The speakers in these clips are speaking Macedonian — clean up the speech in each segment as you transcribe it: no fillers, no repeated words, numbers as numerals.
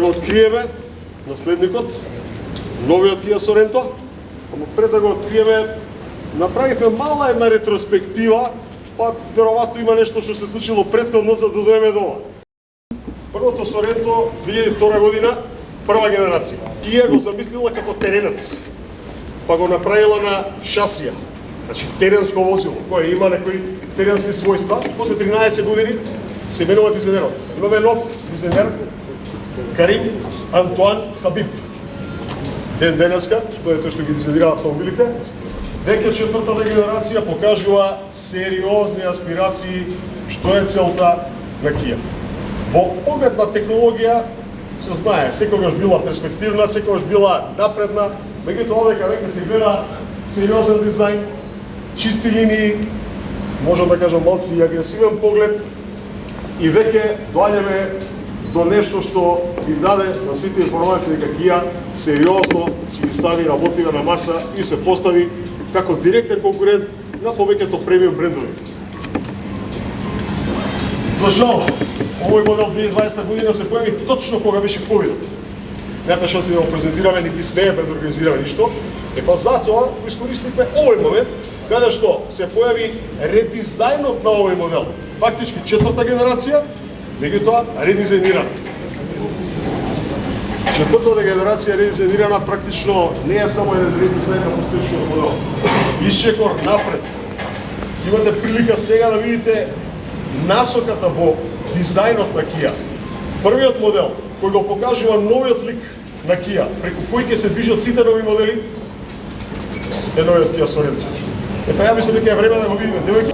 го откриеме наследникот, новиот Kia Sorento, ама пред да го откриеме, направивме мала една ретроспектива, па веројатно има нешто што се случило претходно за да дојдеме до ова. Првото Sorento 2002 година, прва генерација. Kia го замислила како теренец, па го направила на шасија. Значи теренско возило, кое има некои теренски својства. После 13 години се менува дизајнерот. Имаме нов дизајнер, Карим Антуан Хабиб. Ден денеска, тоа е тој што ги дизајнира автомобилите. Веќе четвртата генерација покажува сериозни аспирации што е целта на Kia. Во поглед на технологија се знае, секогаш била перспективна, секогаш била напредна, меѓутоа овека веќе се гледа сериозен дизајн, чисти линии, можам да кажам малци и агресивен поглед и веќе доаѓаме до нешто што ви даде на сите информации дека Kia сериозно си ги стави работива на маса и се постави како директен конкурент на повеќето премиум брендови. За жал, овој модел 2020 година се појави точно кога беше ковидот. Не беше да го презентираме, нити смееме да организираме ништо. Епа затоа го искористивме овој момент, каде што се појави редизајнот на овој модел. Фактички четврта генерација, меѓутоа редизајнирана. Четвртата генерација редизајнирана практично не е само еден редизајн на постоечниот модел. Исчекор напред. Имате прилика сега да видите насоката во дизајнот на Kia. Првиот модел кој го покажува новиот лик на Kia, преку кој ќе се движат сите нови модели, е новиот Kia Sorento. Епа ја мислам дека е време да го видиме. Девојки.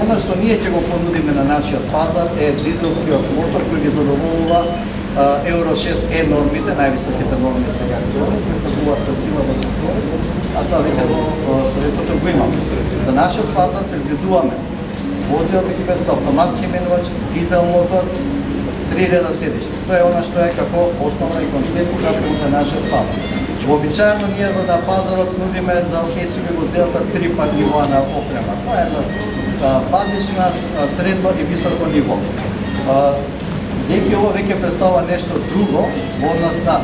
Она што ние ќе го понудиме на нашиот пазар е дизелскиот мотор кој ги задоволува Euro 6E нормите, највисоките норми сега актуелни, кои покажуваат сила во секторот, а тоа веќе во Sorentото го имаме. За нашиот пазар предвидуваме возила да ги бидат со автоматски менувач, дизел мотор, 3 реда седишта. Тоа е она што е како основна и концепција за нашиот пазар. Вообичаено ние на пазарот нудиме за SUV возилата 3 пат нивоа на опрема. Тоа е базична, средно и високо ниво. Зеки ова веќе представува нешто друго во однос на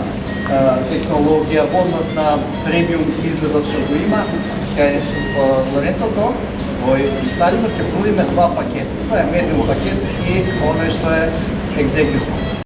технологија, во однос на премиум изгледот што го има. Кај Sorentото во Италија ќе понудиме два пакета. Тоа е медиум пакет и оној што е екзекутив.